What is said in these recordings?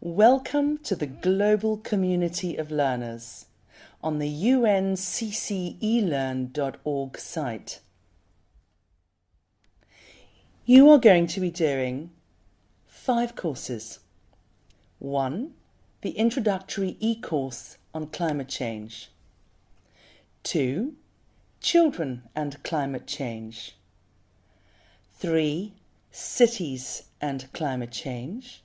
Welcome to the global community of learners on the unccelearn.org site. You are going to be doing 5 courses. 1. The introductory e-course on climate change. 2. Children and climate change. 3. Cities and climate change.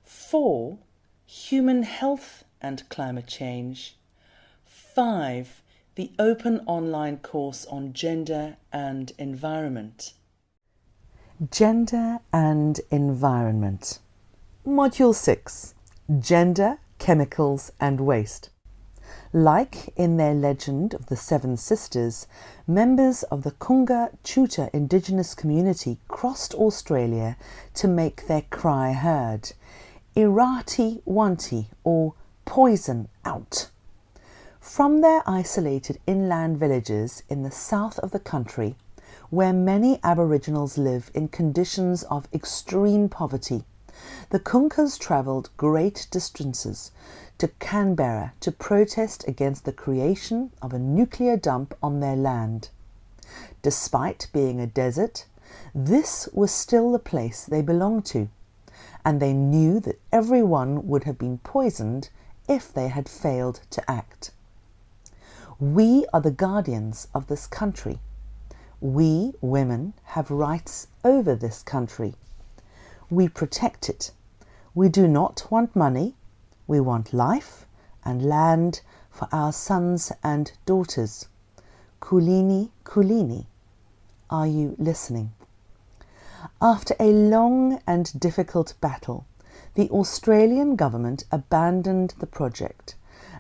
4. Human health and climate change. 5. The open online course on gender and environment. Gender and environment. Module 6. Gender, chemicals and waste. Like in their legend of the Seven Sisters, members of the Kunga Chuta indigenous community crossed Australia to make their cry heard. Irati Wanti, or poison out. From their isolated inland villages in the south of the country, where many Aboriginals live in conditions of extreme poverty, the Kunkas travelled great distances to Canberra to protest against the creation of a nuclear dump on their land. Despite being a desert, this was still the place they belonged to, and they knew that everyone would have been poisoned if they had failed to act. We are the guardians of this country. We, women, have rights over this country. We protect it. We do not want money. We want life and land for our sons and daughters. Kulini, Kulini. Are you listening? After a long and difficult battle, the Australian government abandoned the project,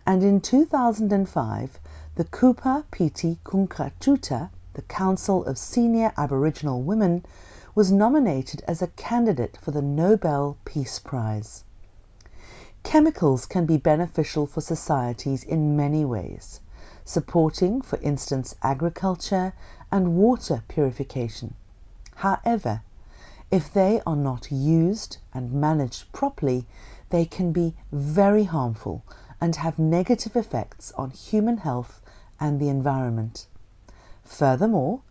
and in 2005, the Kupa Piti Kunka Chuta, the Council of Senior Aboriginal Women, was nominated as a candidate for the Nobel Peace Prize. Chemicals can be beneficial for societies in many ways, supporting, for instance, agriculture and water purification. However, if they are not used and managed properly, they can be very harmful and have negative effects on human health and the environment. Furthermore,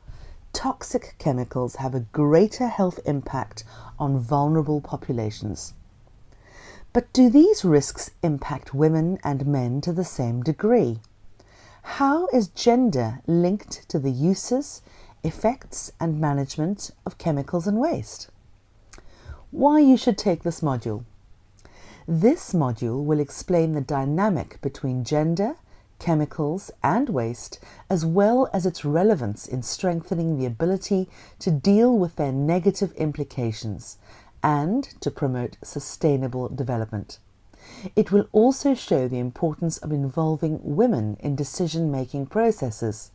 toxic chemicals have a greater health impact on vulnerable populations. But do these risks impact women and men to the same degree? How is gender linked to the uses, effects and management of chemicals and waste? Why you should take this module. This module will explain the dynamic between gender, chemicals and waste, as well as its relevance in strengthening the ability to deal with their negative implications and to promote sustainable development. It will also show the importance of involving women in decision-making processes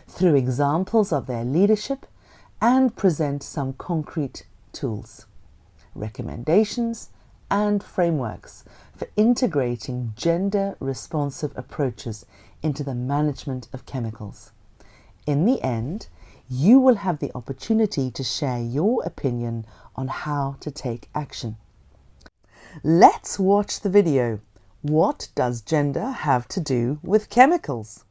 through examples of their leadership and present some concrete tools, recommendations and frameworks for integrating gender-responsive approaches into the management of chemicals. In the end, you will have the opportunity to share your opinion on how to take action. Let's watch the video. What does gender have to do with chemicals?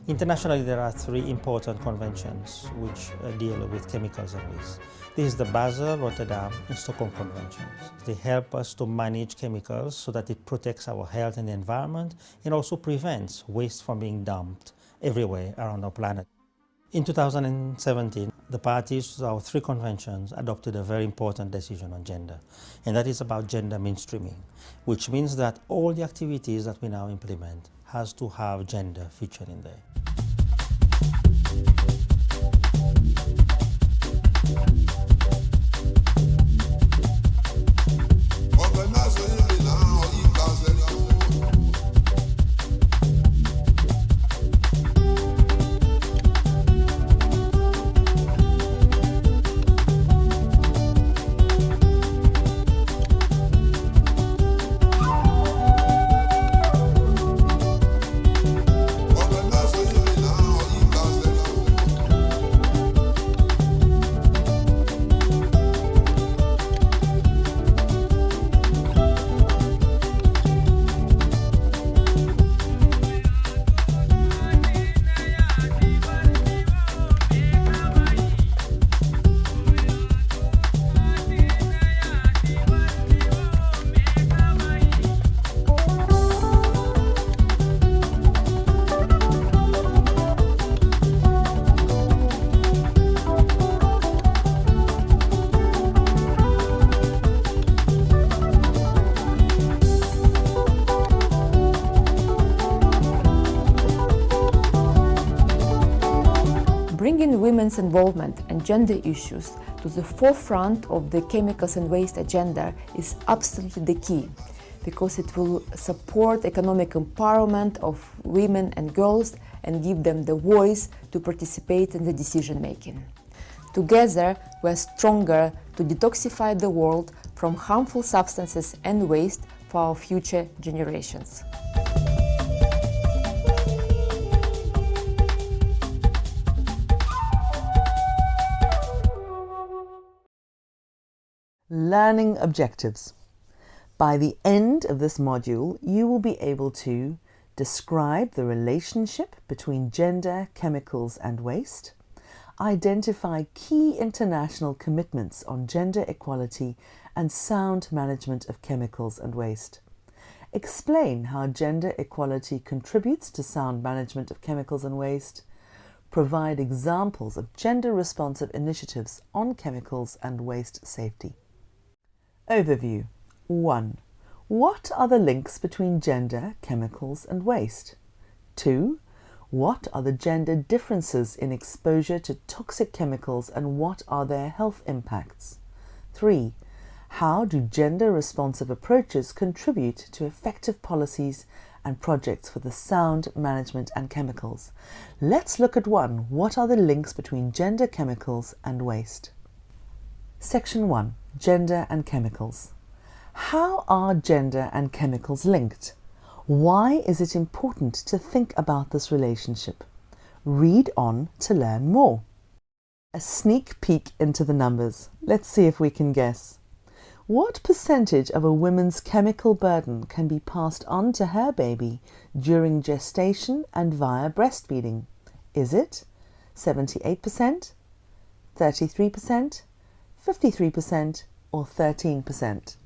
Internationally, there are 3 important conventions which deal with chemicals and waste. This is the Basel, Rotterdam, and Stockholm Conventions. They help us to manage chemicals so that it protects our health and the environment and also prevents waste from being dumped everywhere around our planet. In 2017, the parties to our 3 conventions adopted a very important decision on gender, and that is about gender mainstreaming, which means that all the activities that we now implement has to have gender featured in there. Bringing women's involvement and gender issues to the forefront of the chemicals and waste agenda is absolutely the key, because it will support economic empowerment of women and girls and give them the voice to participate in the decision making. Together, we are stronger to detoxify the world from harmful substances and waste for our future generations. Learning objectives. By the end of this module, you will be able to describe the relationship between gender, chemicals and waste, identify key international commitments on gender equality and sound management of chemicals and waste, explain how gender equality contributes to sound management of chemicals and waste, provide examples of gender-responsive initiatives on chemicals and waste safety. Overview. 1. What are the links between gender, chemicals and waste? 2. What are the gender differences in exposure to toxic chemicals and what are their health impacts? 3. How do gender-responsive approaches contribute to effective policies and projects for the sound management and chemicals? Let's look at 1. What are the links between gender, chemicals and waste? Section 1. Gender and chemicals. How are gender and chemicals linked? Why is it important to think about this relationship? Read on to learn more. A sneak peek into the numbers. Let's see if we can guess. What percentage of a woman's chemical burden can be passed on to her baby during gestation and via breastfeeding? Is it 78%, 33%, 53% or 13%?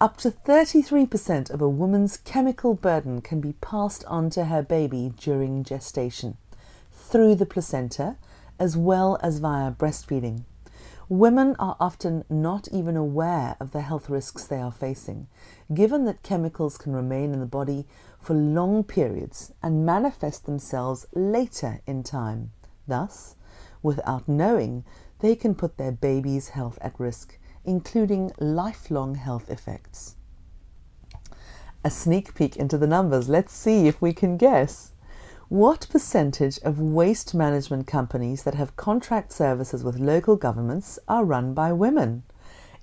Up to 33% of a woman's chemical burden can be passed on to her baby during gestation, through the placenta, as well as via breastfeeding. Women are often not even aware of the health risks they are facing, given that chemicals can remain in the body for long periods and manifest themselves later in time. Thus, without knowing, they can put their baby's health at risk, including lifelong health effects. A sneak peek into the numbers. Let's see if we can guess. What percentage of waste management companies that have contract services with local governments are run by women?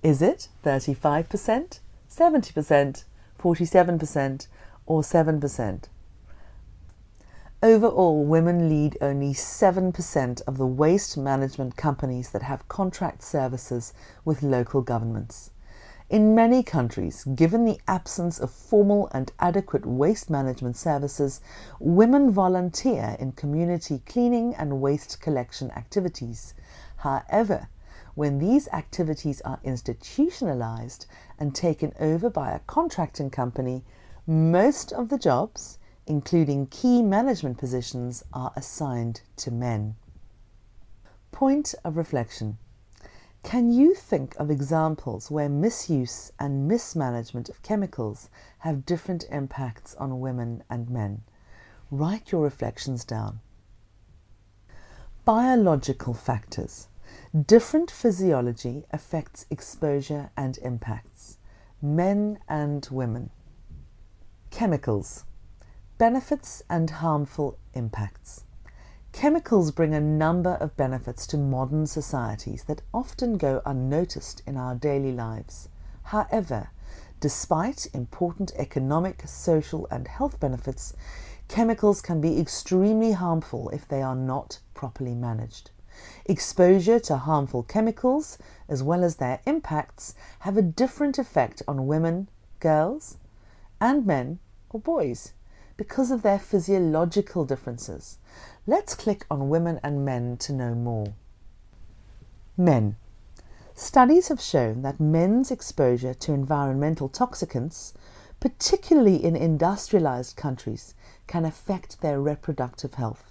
Is it 35%, 70%, 47% or 7%? Overall, women lead only 7% of the waste management companies that have contract services with local governments. In many countries, given the absence of formal and adequate waste management services, women volunteer in community cleaning and waste collection activities. However, when these activities are institutionalized and taken over by a contracting company, most of the jobs, including key management positions, are assigned to men. Point of reflection. Can you think of examples where misuse and mismanagement of chemicals have different impacts on women and men? Write your reflections down. Biological factors. Different physiology affects exposure and impacts. Men and women. Chemicals. Benefits and harmful impacts. Chemicals bring a number of benefits to modern societies that often go unnoticed in our daily lives. However, despite important economic, social and health benefits, chemicals can be extremely harmful if they are not properly managed. Exposure to harmful chemicals, as well as their impacts, have a different effect on women, girls, and men or boys because of their physiological differences. Let's click on women and men to know more. Men. Studies have shown that men's exposure to environmental toxicants, particularly in industrialized countries, can affect their reproductive health.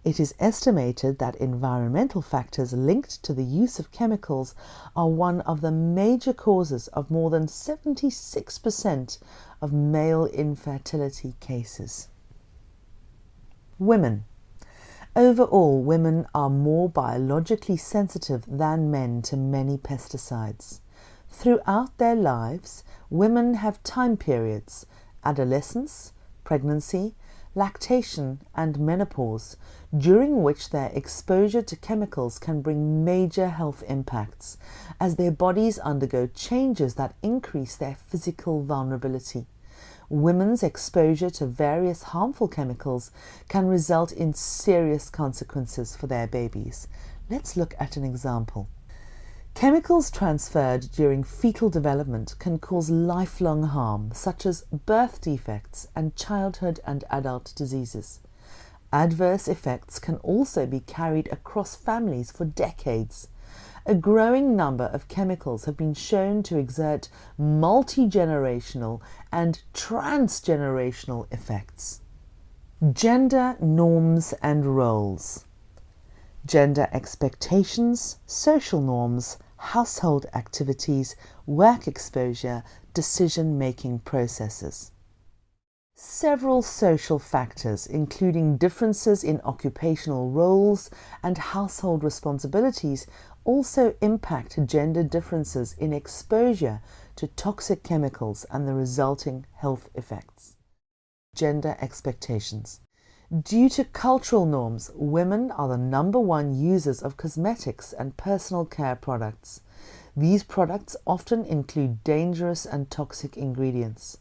It is estimated that environmental factors linked to the use of chemicals are one of the major causes of more than 76% of male infertility cases. Women. Overall, women are more biologically sensitive than men to many pesticides. Throughout their lives, women have time periods: adolescence, pregnancy, lactation and menopause, during which their exposure to chemicals can bring major health impacts, as their bodies undergo changes that increase their physical vulnerability. Women's exposure to various harmful chemicals can result in serious consequences for their babies. Let's look at an example. Chemicals transferred during fetal development can cause lifelong harm, such as birth defects and childhood and adult diseases. Adverse effects can also be carried across families for decades. A growing number of chemicals have been shown to exert multi-generational and transgenerational effects. Gender norms and roles. Gender expectations, social norms, household activities, work exposure, decision-making processes. Several social factors, including differences in occupational roles and household responsibilities, also impact gender differences in exposure to toxic chemicals and the resulting health effects. Gender expectations. Due to cultural norms, women are the #1 users of cosmetics and personal care products. These products often include dangerous and toxic ingredients.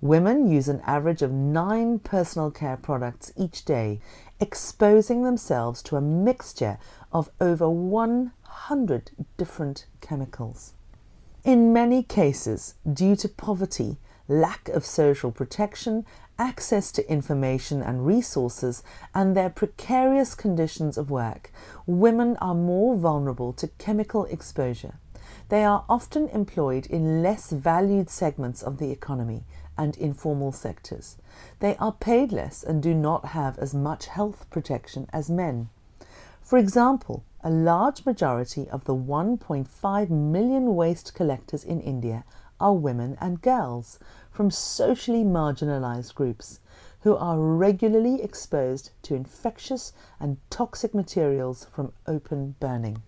Women use an average of 9 personal care products each day, exposing themselves to a mixture of over 100 different chemicals. In many cases, due to poverty, lack of social protection, access to information and resources, and their precarious conditions of work, women are more vulnerable to chemical exposure. They are often employed in less valued segments of the economy and informal sectors. They are paid less and do not have as much health protection as men. For example, a large majority of the 1.5 million waste collectors in India are women and girls from socially marginalized groups who are regularly exposed to infectious and toxic materials from open burning.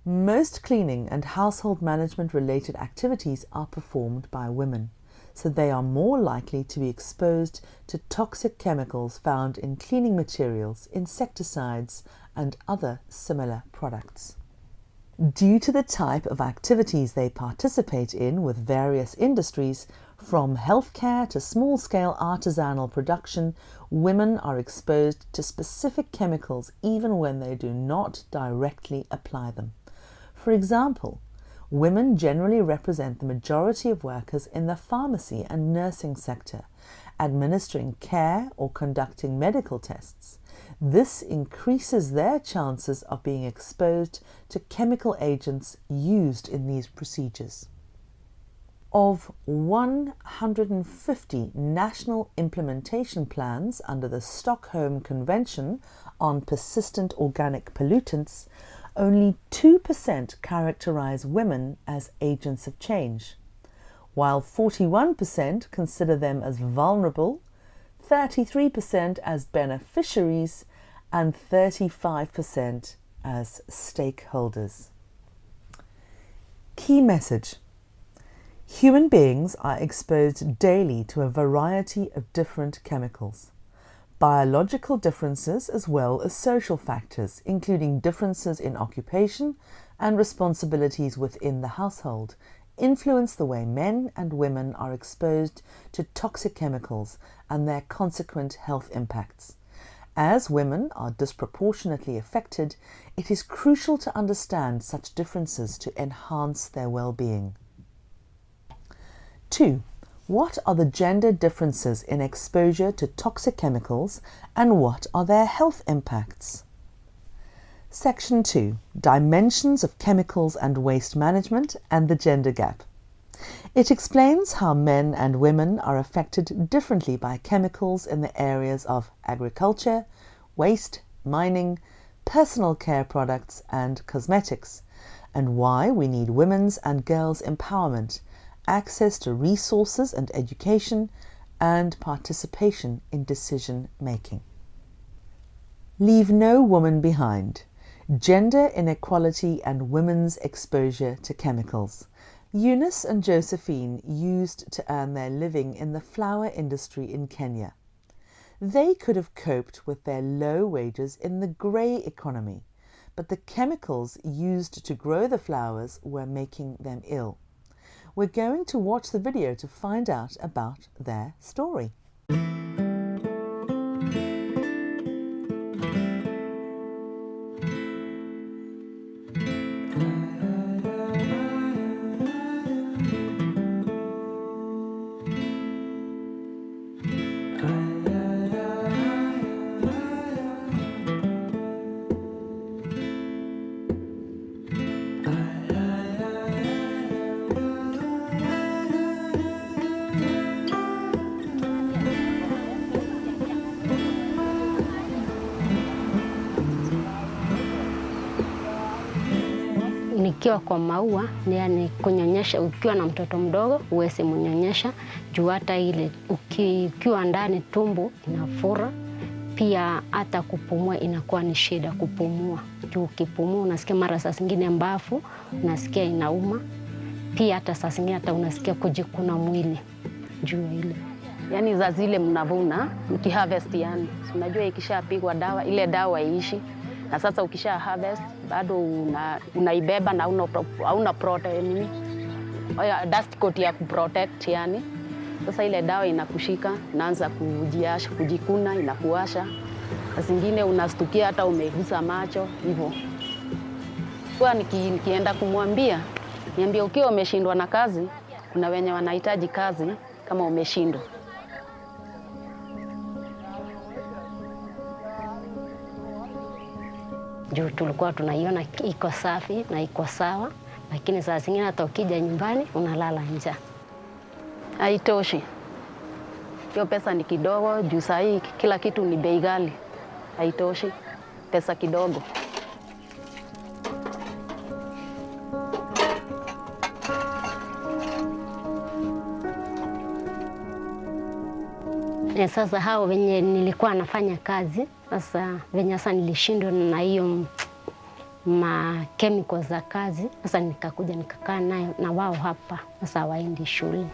Most cleaning and household management related activities are performed by women, so they are more likely to be exposed to toxic chemicals found in cleaning materials, insecticides, and other similar products. Due to the type of activities they participate in with various industries, from healthcare to small-scale artisanal production, women are exposed to specific chemicals even when they do not directly apply them. For example, women generally represent the majority of workers in the pharmacy and nursing sector, administering care or conducting medical tests. This increases their chances of being exposed to chemical agents used in these procedures. Of 150 national implementation plans under the Stockholm Convention on Persistent Organic Pollutants, only 2% characterize women as agents of change, while 41% consider them as vulnerable, 33% as beneficiaries, and 35% as stakeholders. Key message: human beings are exposed daily to a variety of different chemicals. Biological differences as well as social factors, including differences in occupation and responsibilities within the household, influence the way men and women are exposed to toxic chemicals and their consequent health impacts. As women are disproportionately affected, it is crucial to understand such differences to enhance their well-being. 2. What are the gender differences in exposure to toxic chemicals and what are their health impacts? Section 2. Dimensions of chemicals and waste management and the gender gap. It explains how men and women are affected differently by chemicals in the areas of agriculture, waste, mining, personal care products and cosmetics, and why we need women's and girls' empowerment, access to resources and education, and participation in decision making. Leave no woman behind. Gender inequality and women's exposure to chemicals. Eunice and Josephine used to earn their living in the flower industry in Kenya. They could have coped with their low wages in the grey economy, but the chemicals used to grow the flowers were making them ill. We're going to watch the video to find out about their story. Nikiwa kwa maua, yani kunyonyesha, ukiwa na mtoto mdogo uweze mnyonyesha, juu hata ile ukiwa ndani tumbo inafura, pia hata kupumua inakuwa ni shida kupumua. Juu ukipumua unasikia mara saa zingine mbavu, unasikia inauma, pia hata saa zingine hata unasikia kujikuna mwili juu ile. Yani za zile mnavuna, mkiharvest yani, unajua ikishapigwa dawa, ile dawa iishi. Na sasa ukisha harvest bado unaibeba na hauna protein, dust coat ya kuprotect yani. Sasa ile dawa inakushika, inaanza kujiasha, kujikuna, inakuasha. Zingine unastukia hata umegusa macho hivyo. Kwa nikienda kumwambia, niambie ukiwa umeshindwa na kazi, kuna wenye wanahitaji kazi kama umeshindwa. Juu tulikuwa tunaiona iko safi na iko sawa, lakini saa zingine hata ukija nyumbani unalala njaa. Haitoshi. Hiyo pesa ni kidogo, juu saa hii kila kitu ni bei ghali. Haitoshi. Pesa kidogo. Sasa hao wenye nilikuwa nafanya kazi, sasa venye sasa nilishindwa na hiyo chemicals za kazi, sasa nikakuja nikakaa na wao hapa, sasa waendi shule.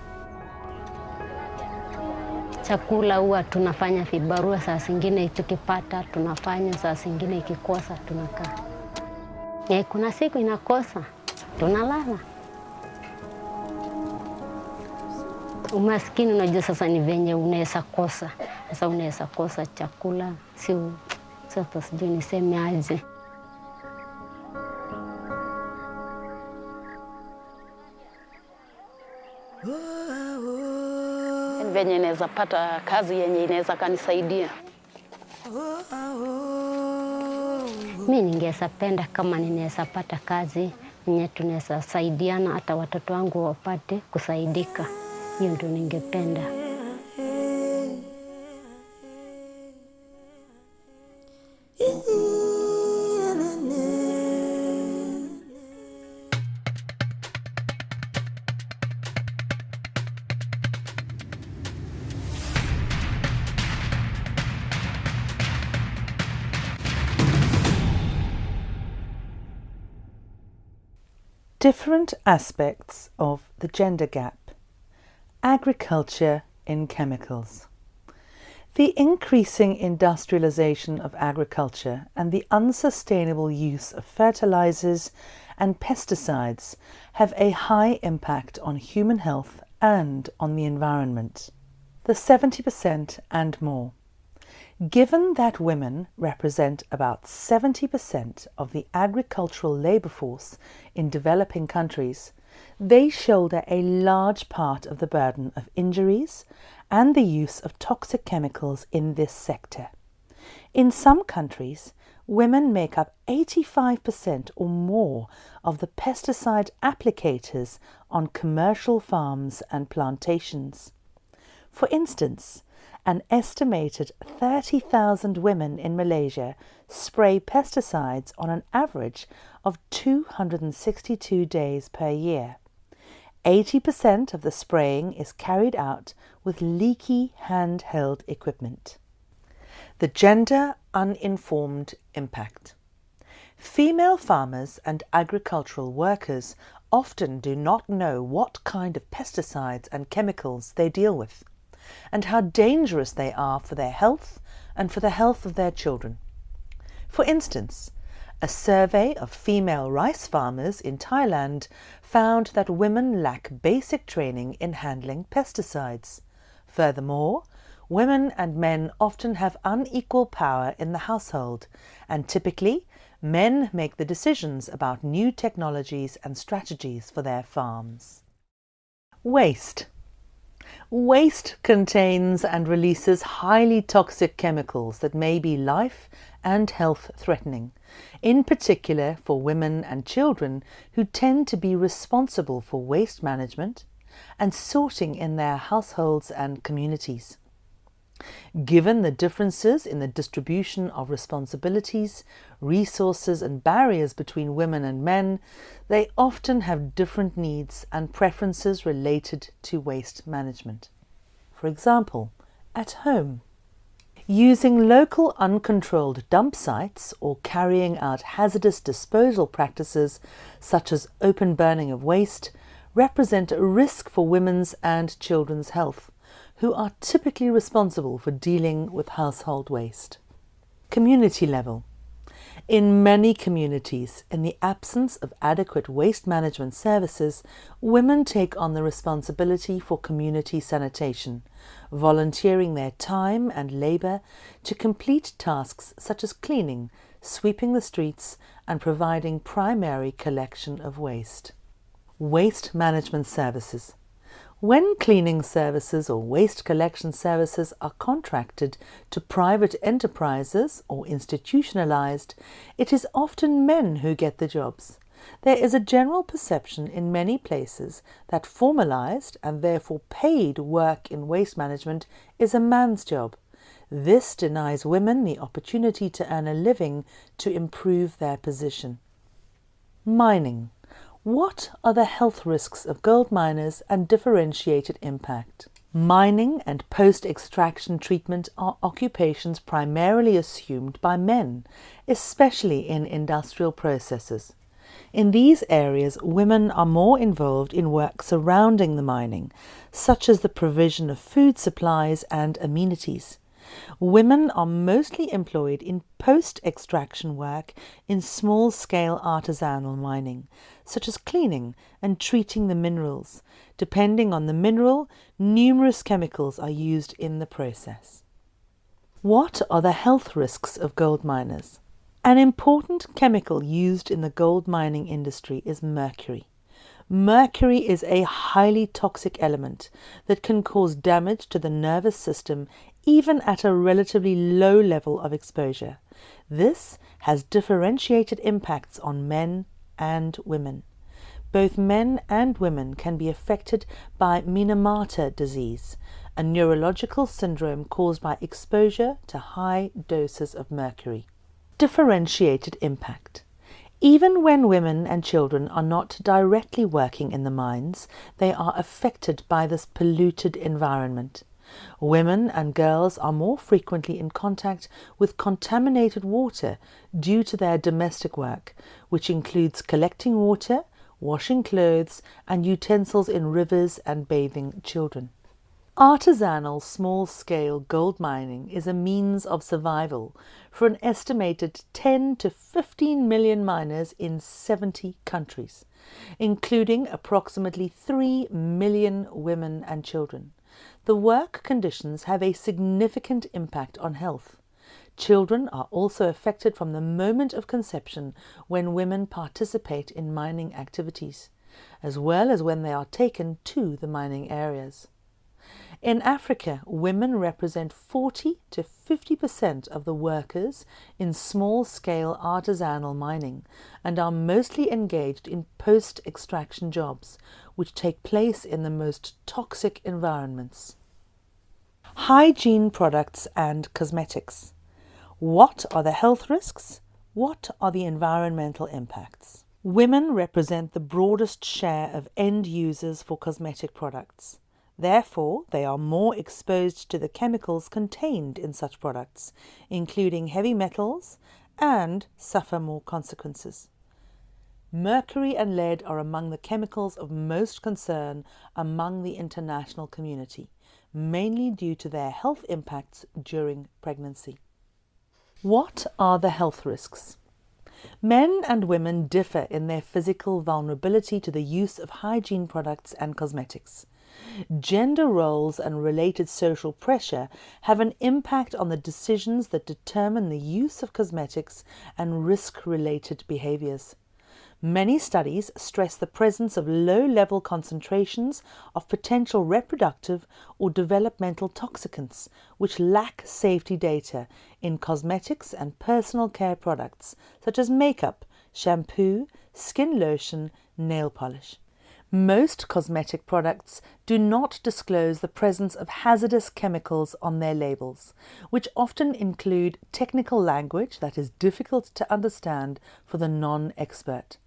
Chakula huwa tunafanya vibarua, saa zingine tukipata tunafanya, saa zingine ikikosa tunakaa. Kuna siku inakosa, tunalala. Umaskini unajua sasa ni venye unaweza kosa. Sasa unaweza kosa chakula, sasa sijui niseme aje. Venye naweza pata kazi yenye inaweza kanisaidia. Mimi ningependa kama ninaweza pata kazi nye tunaweza saidiana, hata watoto wangu wapate kusaidika. Hiyo ndio ningependa. Different aspects of the gender gap. Agriculture in chemicals. The increasing industrialization of agriculture and the unsustainable use of fertilizers and pesticides have a high impact on human health and on the environment. The 70% and more. Given that women represent about 70% of the agricultural labour force in developing countries, they shoulder a large part of the burden of injuries and the use of toxic chemicals in this sector. In some countries, women make up 85% or more of the pesticide applicators on commercial farms and plantations. For instance, an estimated 30,000 women in Malaysia spray pesticides on an average of 262 days per year. 80% of the spraying is carried out with leaky handheld equipment. The gender uninformed impact. Female farmers and agricultural workers often do not know what kind of pesticides and chemicals they deal with, and how dangerous they are for their health and for the health of their children. For instance, a survey of female rice farmers in Thailand found that women lack basic training in handling pesticides. Furthermore, women and men often have unequal power in the household, and typically men make the decisions about new technologies and strategies for their farms. Waste. Waste contains and releases highly toxic chemicals that may be life and health threatening, in particular for women and children who tend to be responsible for waste management and sorting in their households and communities. Given the differences in the distribution of responsibilities, resources and barriers between women and men, they often have different needs and preferences related to waste management. For example, at home, using local uncontrolled dump sites or carrying out hazardous disposal practices such as open burning of waste represent a risk for women's and children's health, who are typically responsible for dealing with household waste. Community level. In many communities, in the absence of adequate waste management services, women take on the responsibility for community sanitation, volunteering their time and labour to complete tasks such as cleaning, sweeping the streets, and providing primary collection of waste. Waste management services. When cleaning services or waste collection services are contracted to private enterprises or institutionalized, it is often men who get the jobs. There is a general perception in many places that formalized and therefore paid work in waste management is a man's job. This denies women the opportunity to earn a living to improve their position. Mining. What are the health risks of gold miners and differentiated impact? Mining and post-extraction treatment are occupations primarily assumed by men, especially in industrial processes. In these areas, women are more involved in work surrounding the mining, such as the provision of food supplies and amenities. Women are mostly employed in post-extraction work in small-scale artisanal mining, such as cleaning and treating the minerals. Depending on the mineral, numerous chemicals are used in the process. What are the health risks of gold miners? An important chemical used in the gold mining industry is mercury. Mercury is a highly toxic element that can cause damage to the nervous system even at a relatively low level of exposure. This has differentiated impacts on men and women. both men and women can be affected by Minamata disease, a neurological syndrome caused by exposure to high doses of mercury. Differentiated impact. Even when women and children are not directly working in the mines, they are affected by this polluted environment. Women and girls are more frequently in contact with contaminated water due to their domestic work, which includes collecting water, washing clothes, and utensils in rivers and bathing children. Artisanal small-scale gold mining is a means of survival for an estimated 10 to 15 million miners in 70 countries, including approximately 3 million women and children. The work conditions have a significant impact on health. Children are also affected from the moment of conception when women participate in mining activities, as well as when they are taken to the mining areas. In Africa, women represent 40 to 50% of the workers in small-scale artisanal mining and are mostly engaged in post-extraction jobs, which take place in the most toxic environments. Hygiene products and cosmetics. What are the health risks? What are the environmental impacts? Women represent the broadest share of end users for cosmetic products. Therefore, they are more exposed to the chemicals contained in such products, including heavy metals, and suffer more consequences. Mercury and lead are among the chemicals of most concern among the international community, mainly due to their health impacts during pregnancy. What are the health risks? Men and women differ in their physical vulnerability to the use of hygiene products and cosmetics. Gender roles and related social pressure have an impact on the decisions that determine the use of cosmetics and risk-related behaviours. Many studies stress the presence of low-level concentrations of potential reproductive or developmental toxicants, which lack safety data in cosmetics and personal care products such as makeup, shampoo, skin lotion, nail polish. Most cosmetic products do not disclose the presence of hazardous chemicals on their labels, which often include technical language that is difficult to understand for the non-expert.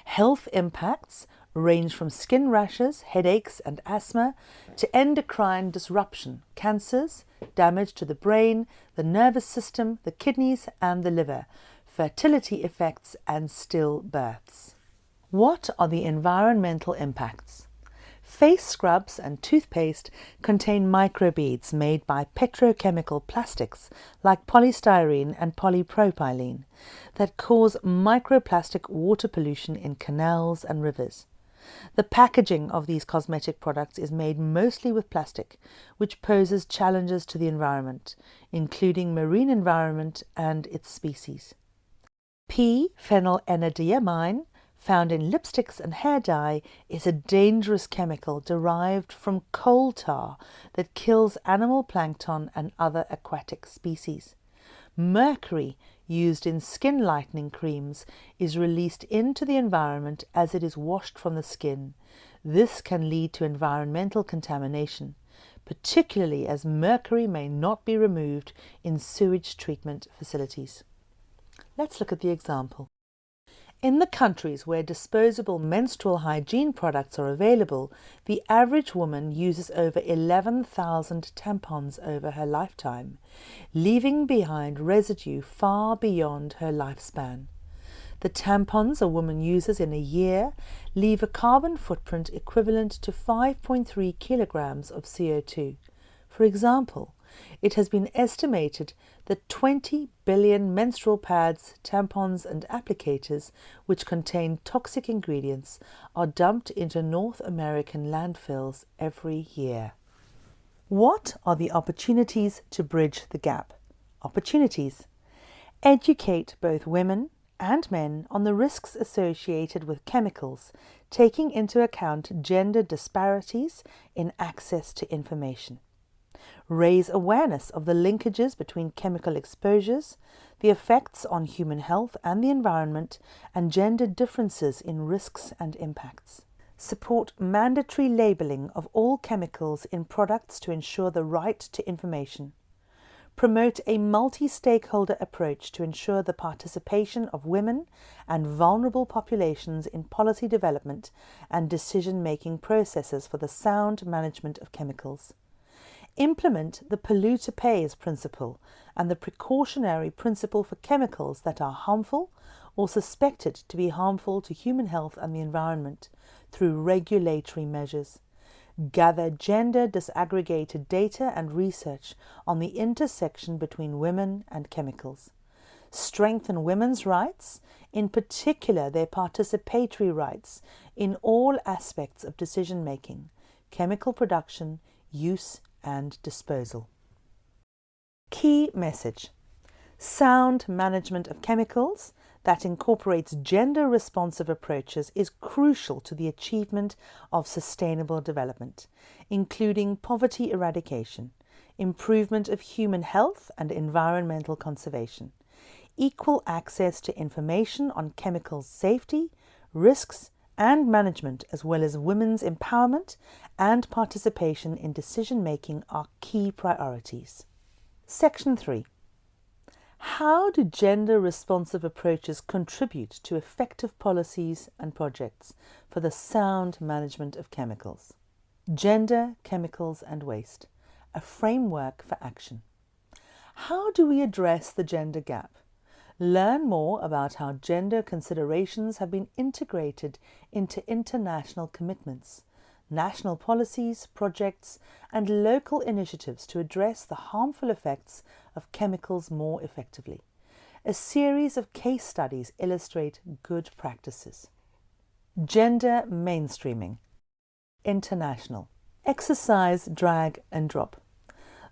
Health impacts range from skin rashes, headaches and asthma to endocrine disruption, cancers, damage to the brain, the nervous system, the kidneys and the liver, fertility effects and stillbirths. What are the environmental impacts? Face scrubs and toothpaste contain microbeads made by petrochemical plastics like polystyrene and polypropylene that cause microplastic water pollution in canals and rivers. The packaging of these cosmetic products is made mostly with plastic, which poses challenges to the environment, including marine environment and its species. P-phenylenediamine, found in lipsticks and hair dye, is a dangerous chemical derived from coal tar that kills animal plankton and other aquatic species. Mercury, used in skin lightening creams, is released into the environment as it is washed from the skin. This can lead to environmental contamination, particularly as mercury may not be removed in sewage treatment facilities. Let's look at the example. In the countries where disposable menstrual hygiene products are available, the average woman uses over 11,000 tampons over her lifetime, leaving behind residue far beyond her lifespan. The tampons a woman uses in a year leave a carbon footprint equivalent to 5.3 kilograms of CO2. For example, it has been estimated that 20 billion menstrual pads, tampons and applicators which contain toxic ingredients are dumped into North American landfills every year. What are the opportunities to bridge the gap? Opportunities. Educate both women and men on the risks associated with chemicals, taking into account gender disparities in access to information. raise awareness of the linkages between chemical exposures, the effects on human health and the environment, and gender differences in risks and impacts. Support mandatory labelling of all chemicals in products to ensure the right to information. Promote a multi-stakeholder approach to ensure the participation of women and vulnerable populations in policy development and decision-making processes for the sound management of chemicals. Implement the polluter pays principle and the precautionary principle for chemicals that are harmful or suspected to be harmful to human health and the environment through regulatory measures. Gather gender disaggregated data and research on the intersection between women and chemicals. Strengthen women's rights, in particular their participatory rights in all aspects of decision making, chemical production, use and disposal. Key message: sound management of chemicals that incorporates gender-responsive approaches is crucial to the achievement of sustainable development, including poverty eradication, improvement of human health and environmental conservation, equal access to information on chemical safety, risks and management, as well as women's empowerment and participation in decision-making are key priorities. Section 3. How do gender-responsive approaches contribute to effective policies and projects for the sound management of chemicals? Gender, chemicals and waste, a framework for action. How do we address the gender gap? Learn more about how gender considerations have been integrated into international commitments, national policies, projects, and local initiatives to address the harmful effects of chemicals more effectively. A series of case studies illustrate good practices. Gender mainstreaming. International. Exercise, drag and drop.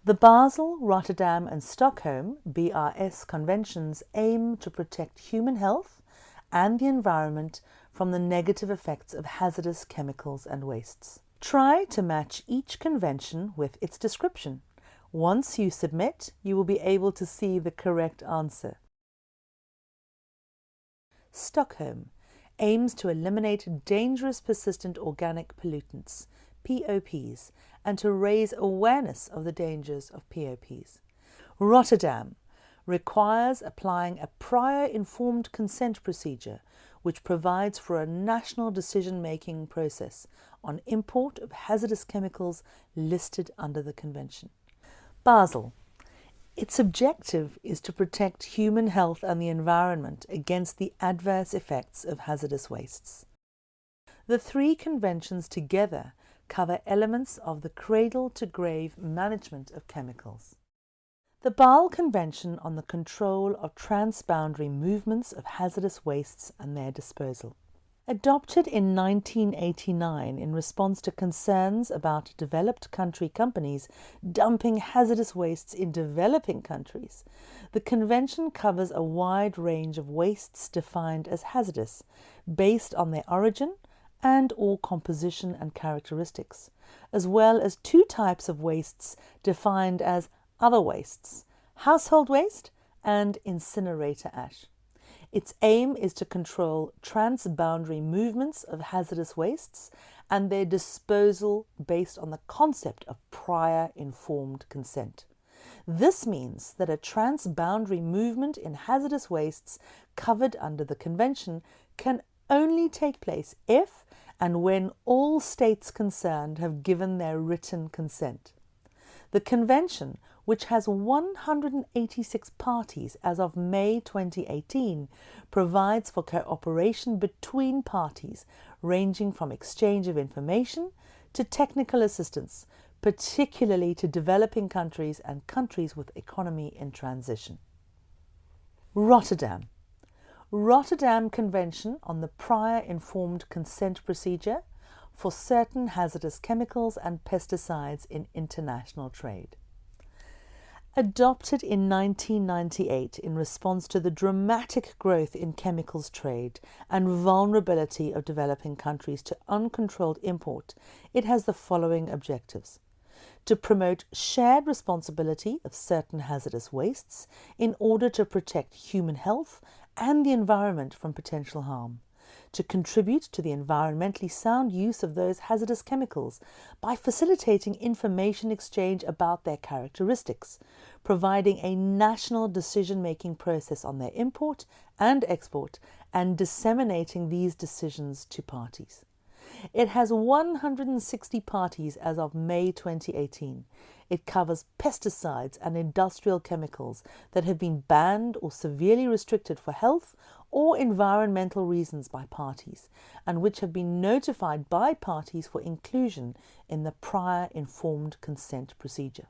The Basel, Rotterdam and Stockholm BRS conventions aim to protect human health and the environment from the negative effects of hazardous chemicals and wastes. Try to match each convention with its description. Once you submit, you will be able to see the correct answer. Stockholm aims to eliminate dangerous persistent organic pollutants, POPs, and to raise awareness of the dangers of POPs. Rotterdam requires applying a prior informed consent procedure which provides for a national decision-making process on import of hazardous chemicals listed under the Convention. Basel. Its objective is to protect human health and the environment against the adverse effects of hazardous wastes. The three conventions together cover elements of the cradle-to-grave management of chemicals. The Bâle Convention on the Control of Transboundary Movements of Hazardous Wastes and Their Disposal. Adopted in 1989 in response to concerns about developed country companies dumping hazardous wastes in developing countries, the Convention covers a wide range of wastes defined as hazardous, based on their origin and/or composition and characteristics, as well as two types of wastes defined as other wastes, household waste and incinerator ash. Its aim is to control transboundary movements of hazardous wastes and their disposal based on the concept of prior informed consent. This means that a transboundary movement in hazardous wastes covered under the Convention can only take place if and when all states concerned have given their written consent. The Convention, which has 186 parties as of May 2018, provides for cooperation between parties, ranging from exchange of information to technical assistance, particularly to developing countries and countries with economy in transition. Rotterdam. Rotterdam Convention on the Prior Informed Consent Procedure for certain hazardous chemicals and pesticides in international trade. Adopted in 1998 in response to the dramatic growth in chemicals trade and vulnerability of developing countries to uncontrolled import, it has the following objectives: to promote shared responsibility of certain hazardous wastes in order to protect human health and the environment from potential harm, to contribute to the environmentally sound use of those hazardous chemicals by facilitating information exchange about their characteristics, providing a national decision-making process on their import and export, and disseminating these decisions to parties. It has 160 parties as of May 2018. It covers pesticides and industrial chemicals that have been banned or severely restricted for health or environmental reasons by parties, and which have been notified by parties for inclusion in the prior informed consent procedure.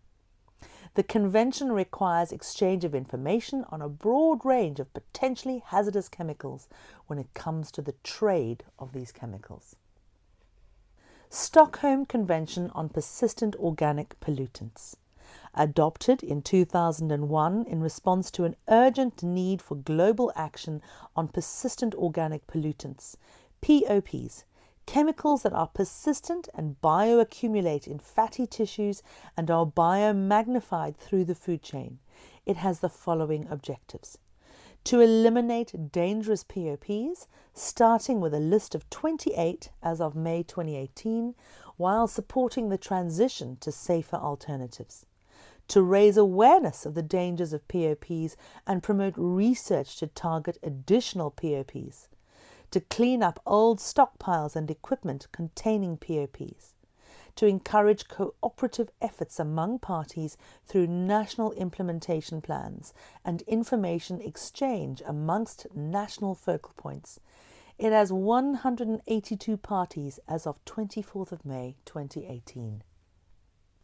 The Convention requires exchange of information on a broad range of potentially hazardous chemicals when it comes to the trade of these chemicals. Stockholm Convention on Persistent Organic Pollutants. Adopted in 2001 in response to an urgent need for global action on persistent organic pollutants, POPs, chemicals that are persistent and bioaccumulate in fatty tissues and are biomagnified through the food chain. It has the following objectives: to eliminate dangerous POPs, starting with a list of 28 as of May 2018, while supporting the transition to safer alternatives. To raise awareness of the dangers of POPs and promote research to target additional POPs. To clean up old stockpiles and equipment containing POPs. To encourage cooperative efforts among parties through national implementation plans and information exchange amongst national focal points. It has 182 parties as of 24th of May 2018.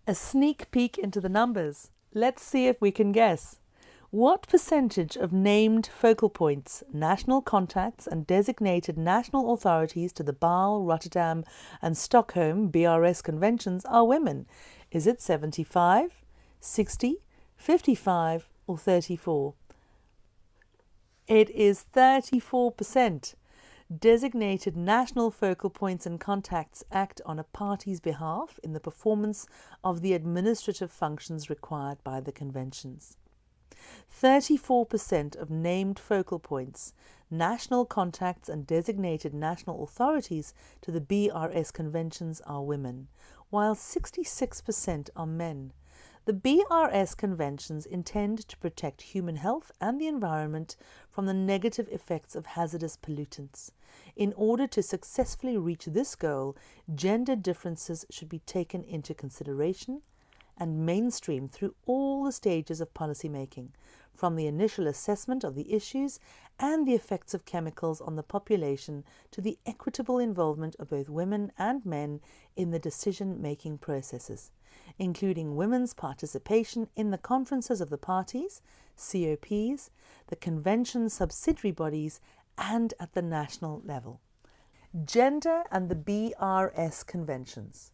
A sneak peek into the numbers. Let's see if we can guess. What percentage of named focal points, national contacts and designated national authorities to the Bâle, Rotterdam and Stockholm BRS conventions are women? Is it 75, 60, 55 or 34? It is 34%. Designated national focal points and contacts act on a party's behalf in the performance of the administrative functions required by the conventions. 34% of named focal points, national contacts and designated national authorities to the BRS conventions are women, while 66% are men. The BRS conventions intend to protect human health and the environment from the negative effects of hazardous pollutants. In order to successfully reach this goal, gender differences should be taken into consideration and mainstreamed through all the stages of policymaking, from the initial assessment of the issues and the effects of chemicals on the population to the equitable involvement of both women and men in the decision-making processes, including women's participation in the conferences of the parties, COPs, the convention's subsidiary bodies, and at the national level. Gender and the BRS conventions.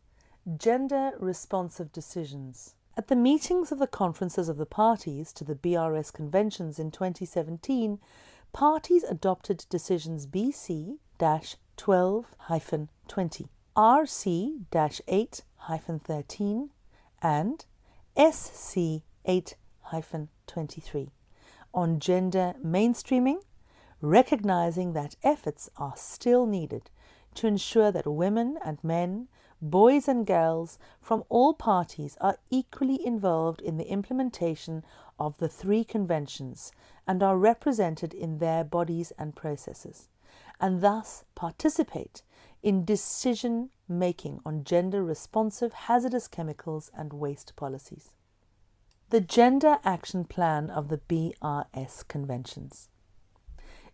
Gender-responsive decisions. At the meetings of the conferences of the parties to the BRS conventions in 2017, parties adopted decisions BC-12-20, RC-8-13, and SC-8-23 on gender mainstreaming, recognizing that efforts are still needed to ensure that women and men, boys and girls from all parties are equally involved in the implementation of the three conventions and are represented in their bodies and processes, and thus participate in decision-making on gender-responsive hazardous chemicals and waste policies. The Gender Action Plan of the BRS Conventions.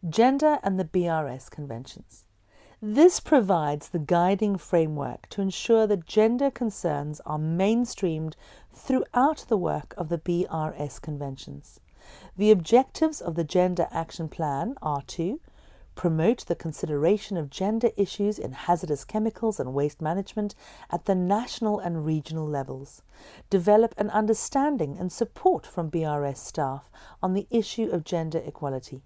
Gender and the BRS Conventions. This provides the guiding framework to ensure that gender concerns are mainstreamed throughout the work of the BRS Conventions. The objectives of the Gender Action Plan are to promote the consideration of gender issues in hazardous chemicals and waste management at the national and regional levels, develop an understanding and support from BRS staff on the issue of gender equality,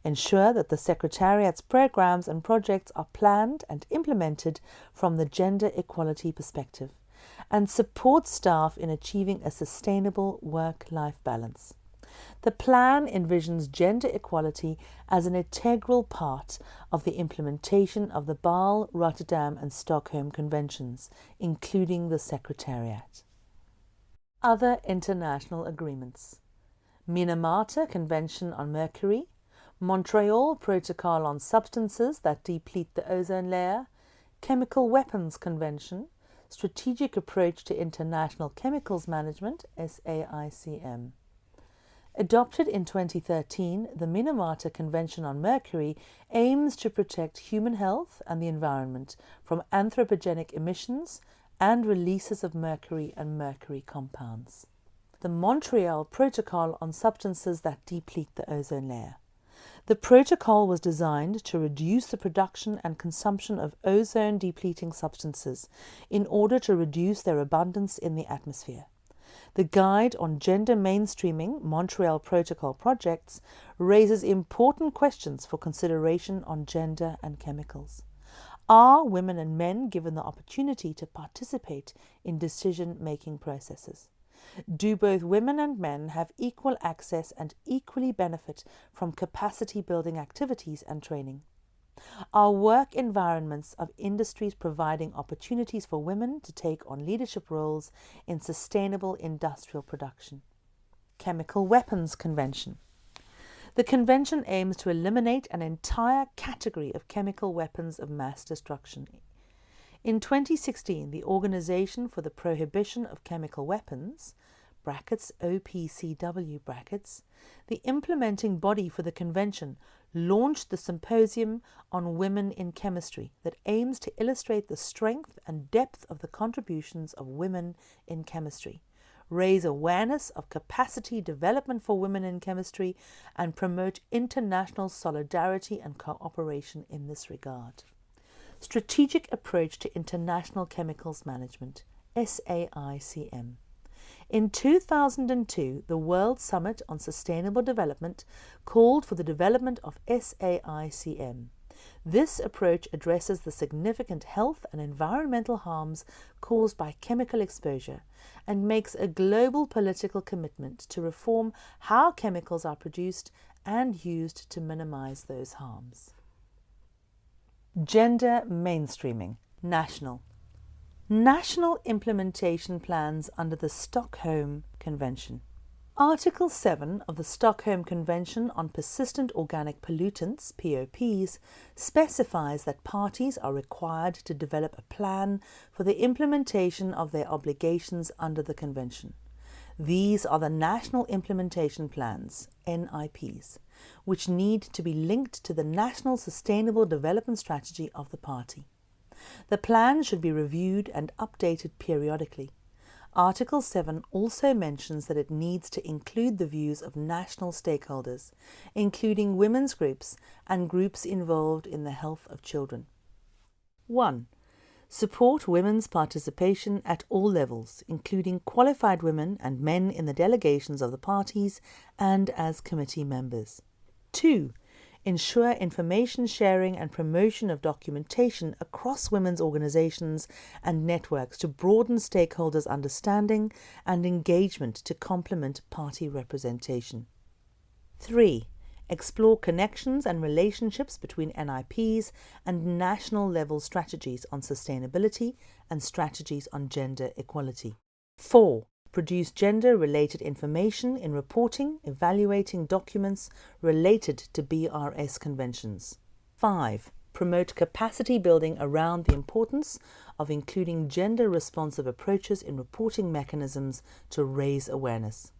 ensure that the Secretariat's programs and projects are planned and implemented from the gender equality perspective, and support staff in achieving a sustainable work-life balance. The plan envisions gender equality as an integral part of the implementation of the Bâle, Rotterdam and Stockholm Conventions, including the Secretariat. Other international agreements: Minamata Convention on Mercury, Montreal Protocol on Substances that Deplete the Ozone Layer, Chemical Weapons Convention, Strategic Approach to International Chemicals Management, SAICM. Adopted in 2013, the Minamata Convention on Mercury aims to protect human health and the environment from anthropogenic emissions and releases of mercury and mercury compounds. The Montreal Protocol on Substances that Deplete the Ozone Layer. The protocol was designed to reduce the production and consumption of ozone-depleting substances in order to reduce their abundance in the atmosphere. The Guide on Gender Mainstreaming Montreal Protocol Projects raises important questions for consideration on gender and chemicals. Are women and men given the opportunity to participate in decision-making processes? Do both women and men have equal access and equally benefit from capacity-building activities and training? Are work environments of industries providing opportunities for women to take on leadership roles in sustainable industrial production? Chemical Weapons Convention. The convention aims to eliminate an entire category of chemical weapons of mass destruction. In 2016, the Organization for the Prohibition of Chemical Weapons (OPCW), the implementing body for the convention, launched the Symposium on Women in Chemistry that aims to illustrate the strength and depth of the contributions of women in chemistry, raise awareness of capacity development for women in chemistry, and promote international solidarity and cooperation in this regard. Strategic Approach to International Chemicals Management, SAICM. In 2002, the World Summit on Sustainable Development called for the development of SAICM. This approach addresses the significant health and environmental harms caused by chemical exposure and makes a global political commitment to reform how chemicals are produced and used to minimize those harms. Gender mainstreaming. National implementation plans under the Stockholm Convention. Article 7 of the Stockholm Convention on Persistent Organic Pollutants, POPs, specifies that parties are required to develop a plan for the implementation of their obligations under the Convention. These are the National Implementation Plans, NIPs, which need to be linked to the National Sustainable Development Strategy of the party. The plan should be reviewed and updated periodically. Article 7 also mentions that it needs to include the views of national stakeholders, including women's groups and groups involved in the health of children. 1. Support women's participation at all levels, including qualified women and men in the delegations of the parties and as committee members. 2. Ensure information sharing and promotion of documentation across women's organizations and networks to broaden stakeholders' understanding and engagement to complement party representation. 3. Explore connections and relationships between NIPs and national-level strategies on sustainability and strategies on gender equality. 4. Produce gender-related information in reporting, evaluating documents related to BRS conventions. 5. Promote capacity building around the importance of including gender-responsive approaches in reporting mechanisms to raise awareness.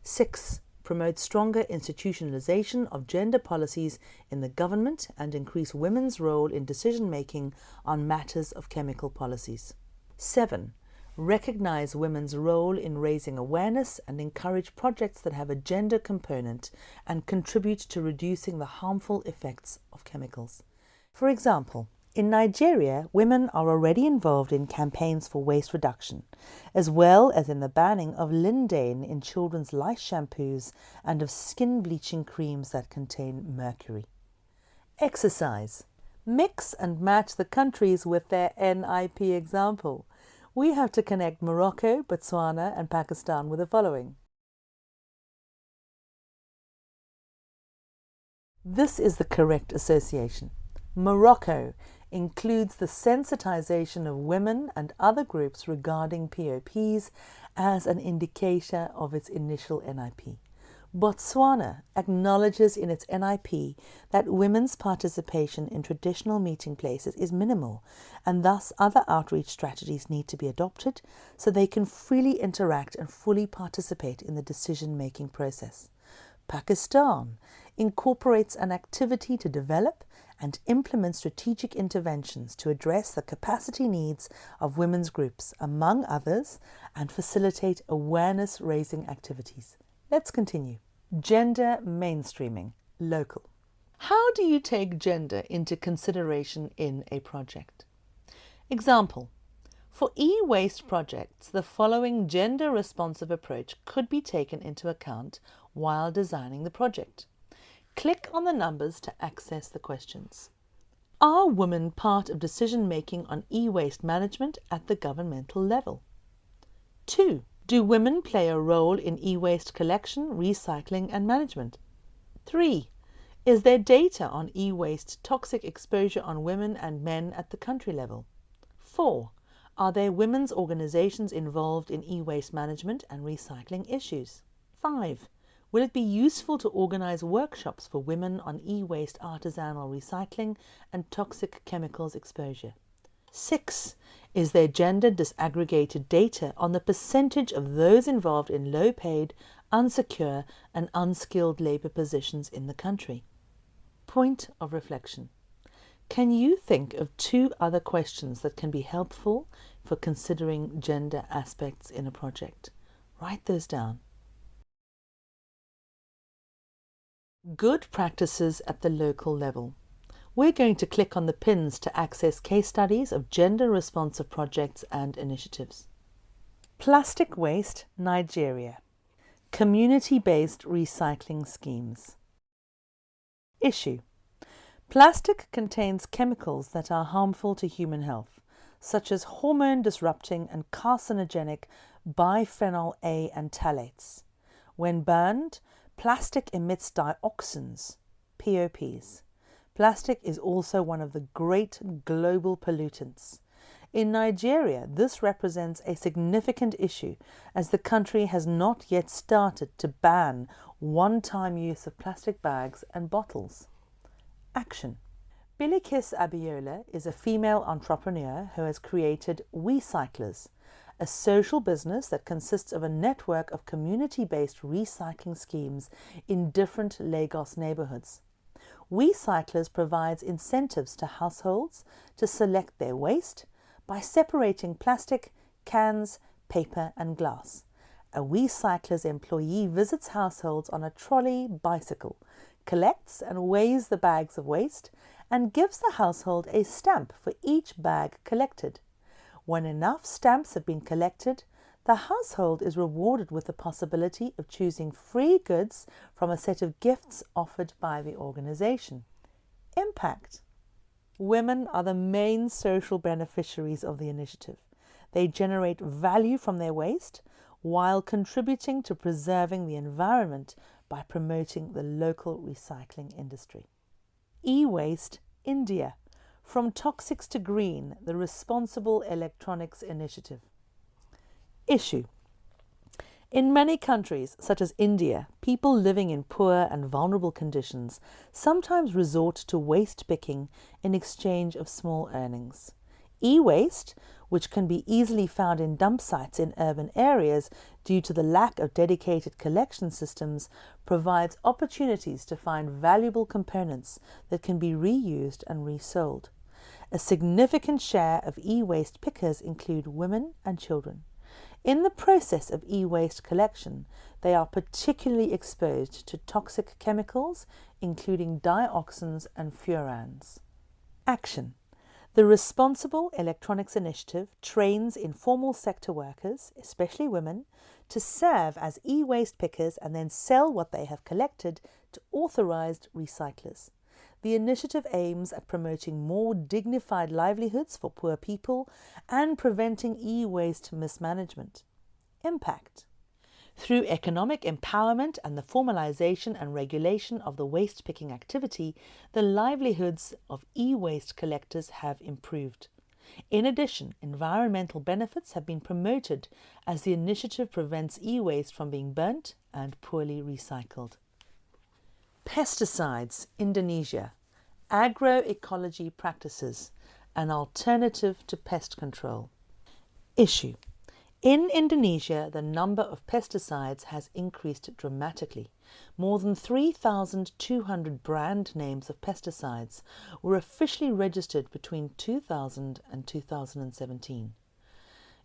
6. Promote stronger institutionalization of gender policies in the government and increase women's role in decision-making on matters of chemical policies. 7. Recognize women's role in raising awareness and encourage projects that have a gender component and contribute to reducing the harmful effects of chemicals. For example, in Nigeria, women are already involved in campaigns for waste reduction, as well as in the banning of lindane in children's lice shampoos and of skin bleaching creams that contain mercury. Exercise. Mix and match the countries with their NIP example. we have to connect Morocco, Botswana and Pakistan with the following. This is the correct association. Morocco includes the sensitization of women and other groups regarding POPs as an indicator of its initial NIP. Botswana acknowledges in its NIP that women's participation in traditional meeting places is minimal, and thus other outreach strategies need to be adopted so they can freely interact and fully participate in the decision-making process. Pakistan incorporates an activity to develop and implement strategic interventions to address the capacity needs of women's groups, among others, and facilitate awareness-raising activities. Let's continue. Gender mainstreaming, local. How do you take gender into consideration in a project? Example. For e-waste projects, the following gender-responsive approach could be taken into account while designing the project. Click on the numbers to access the questions. Are women part of decision-making on e-waste management at the governmental level? 2. Do women play a role in e-waste collection, recycling and management? 3. Is there data on e-waste toxic exposure on women and men at the country level? 4. Are there women's organizations involved in e-waste management and recycling issues? 5. Will it be useful to organize workshops for women on e-waste artisanal recycling and toxic chemicals exposure? 6. Is there gender disaggregated data on the percentage of those involved in low-paid, unsecure and unskilled labour positions in the country? Point of reflection. Can you think of 2 other questions that can be helpful for considering gender aspects in a project? Write those down. Good practices at the local level. We're going to click on the pins to access case studies of gender-responsive projects and initiatives. Plastic waste, Nigeria. Community-based recycling schemes. Issue. Plastic contains chemicals that are harmful to human health, such as hormone-disrupting and carcinogenic biphenyl A and phthalates. When burned, plastic emits dioxins, POPs. Plastic is also one of the great global pollutants. In Nigeria, this represents a significant issue as the country has not yet started to ban one-time use of plastic bags and bottles. Action. Bilikis Abiola is a female entrepreneur who has created WeCyclers, a social business that consists of a network of community-based recycling schemes in different Lagos neighbourhoods. WeCyclers provides incentives to households to select their waste by separating plastic, cans, paper and glass. A WeCyclers employee visits households on a trolley bicycle, collects and weighs the bags of waste, and gives the household a stamp for each bag collected. When enough stamps have been collected, the household is rewarded with the possibility of choosing free goods from a set of gifts offered by the organization. Impact. Women are the main social beneficiaries of the initiative. They generate value from their waste while contributing to preserving the environment by promoting the local recycling industry. E-Waste India. From Toxics to Green, the Responsible Electronics Initiative. Issue. In many countries, such as India, people living in poor and vulnerable conditions sometimes resort to waste picking in exchange of small earnings. E-waste, which can be easily found in dump sites in urban areas due to the lack of dedicated collection systems, provides opportunities to find valuable components that can be reused and resold. A significant share of e-waste pickers include women and children. In the process of e-waste collection, they are particularly exposed to toxic chemicals, including dioxins and furans. Action. The Responsible Electronics Initiative trains informal sector workers, especially women, to serve as e-waste pickers and then sell what they have collected to authorised recyclers. the initiative aims at promoting more dignified livelihoods for poor people and preventing e-waste mismanagement. Impact. Through economic empowerment and the formalization and regulation of the waste picking activity, the livelihoods of e-waste collectors have improved. In addition, environmental benefits have been promoted as the initiative prevents e-waste from being burnt and poorly recycled. Pesticides, Indonesia. Agroecology practices, an alternative to pest control. Issue. In Indonesia, the number of pesticides has increased dramatically. More than 3,200 brand names of pesticides were officially registered between 2000 and 2017.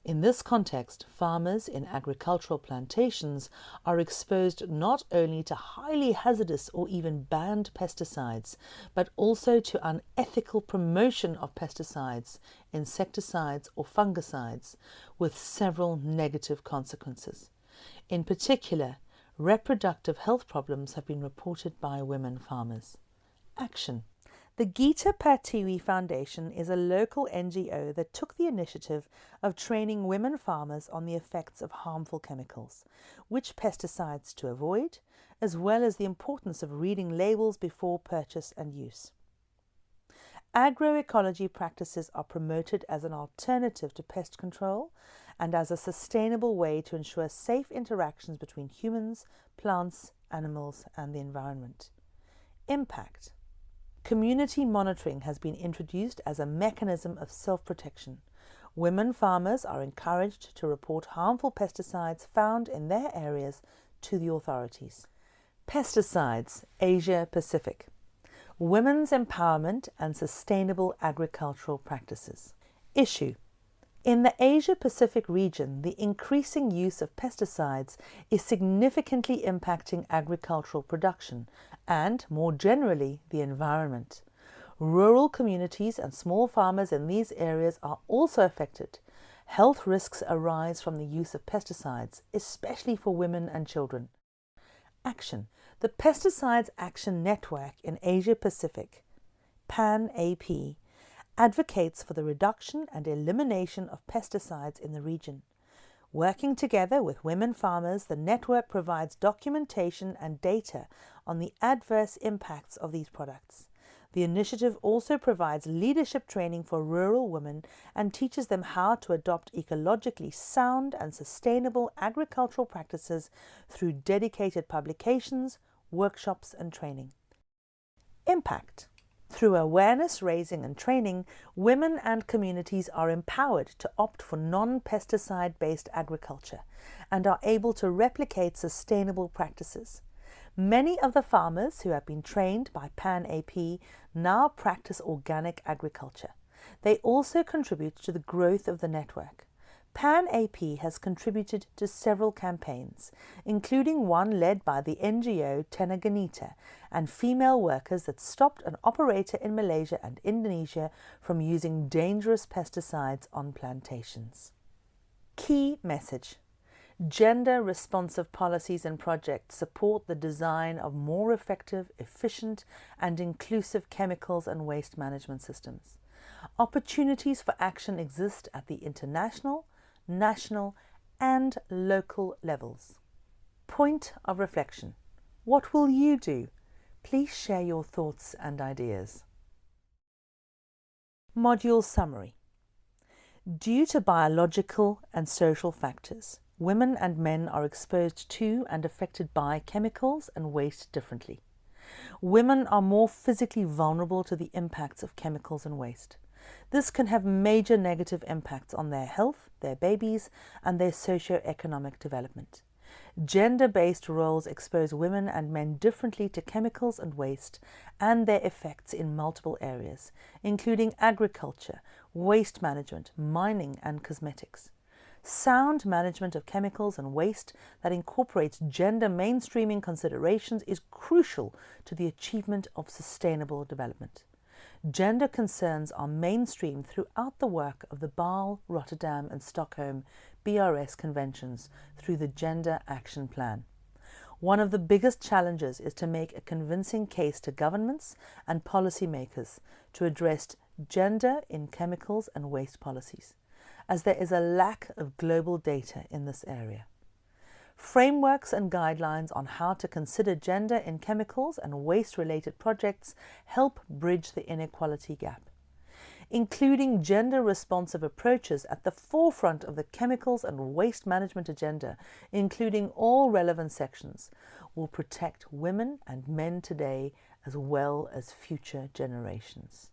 In this context, farmers in agricultural plantations are exposed not only to highly hazardous or even banned pesticides, but also to unethical promotion of pesticides, insecticides or fungicides, with several negative consequences. In particular, reproductive health problems have been reported by women farmers. Action. The Gita Pertiwi Foundation is a local NGO that took the initiative of training women farmers on the effects of harmful chemicals, which pesticides to avoid, as well as the importance of reading labels before purchase and use. Agroecology practices are promoted as an alternative to pest control and as a sustainable way to ensure safe interactions between humans, plants, animals, and the environment. Impact. Community monitoring has been introduced as a mechanism of self-protection. Women farmers are encouraged to report harmful pesticides found in their areas to the authorities. Pesticides, Asia Pacific. Women's empowerment and sustainable agricultural practices. Issue. In the Asia-Pacific region, the increasing use of pesticides is significantly impacting agricultural production and, more generally, the environment. Rural communities and small farmers in these areas are also affected. Health risks arise from the use of pesticides, especially for women and children. Action. The Pesticides Action Network in Asia-Pacific, PAN-AP, advocates for the reduction and elimination of pesticides in the region. Working together with women farmers, the network provides documentation and data on the adverse impacts of these products. The initiative also provides leadership training for rural women and teaches them how to adopt ecologically sound and sustainable agricultural practices through dedicated publications, workshops, and training. Impact. Through awareness raising and training, women and communities are empowered to opt for non-pesticide-based agriculture and are able to replicate sustainable practices. Many of the farmers who have been trained by PAN-AP now practice organic agriculture. They also contribute to the growth of the network. PAN-AP has contributed to several campaigns, including one led by the NGO Tenaganita and female workers that stopped an operator in Malaysia and Indonesia from using dangerous pesticides on plantations. Key message. Gender-responsive policies and projects support the design of more effective, efficient, and inclusive chemicals and waste management systems. Opportunities for action exist at the international, national, and local levels. Point of reflection. What will you do? Please share your thoughts and ideas. Module summary. Due to biological and social factors, women and men are exposed to and affected by chemicals and waste differently. Women are more physically vulnerable to the impacts of chemicals and waste. This can have major negative impacts on their health, their babies, and their socio-economic development. Gender-based roles expose women and men differently to chemicals and waste and their effects in multiple areas, including agriculture, waste management, mining, and cosmetics. Sound management of chemicals and waste that incorporates gender mainstreaming considerations is crucial to the achievement of sustainable development. Gender concerns are mainstreamed throughout the work of the Bâle, Rotterdam and Stockholm BRS conventions through the Gender Action Plan. One of the biggest challenges is to make a convincing case to governments and policymakers to address gender in chemicals and waste policies, as there is a lack of global data in this area. Frameworks and guidelines on how to consider gender in chemicals and waste-related projects help bridge the inequality gap. Including gender-responsive approaches at the forefront of the chemicals and waste management agenda, including all relevant sections, will protect women and men today as well as future generations.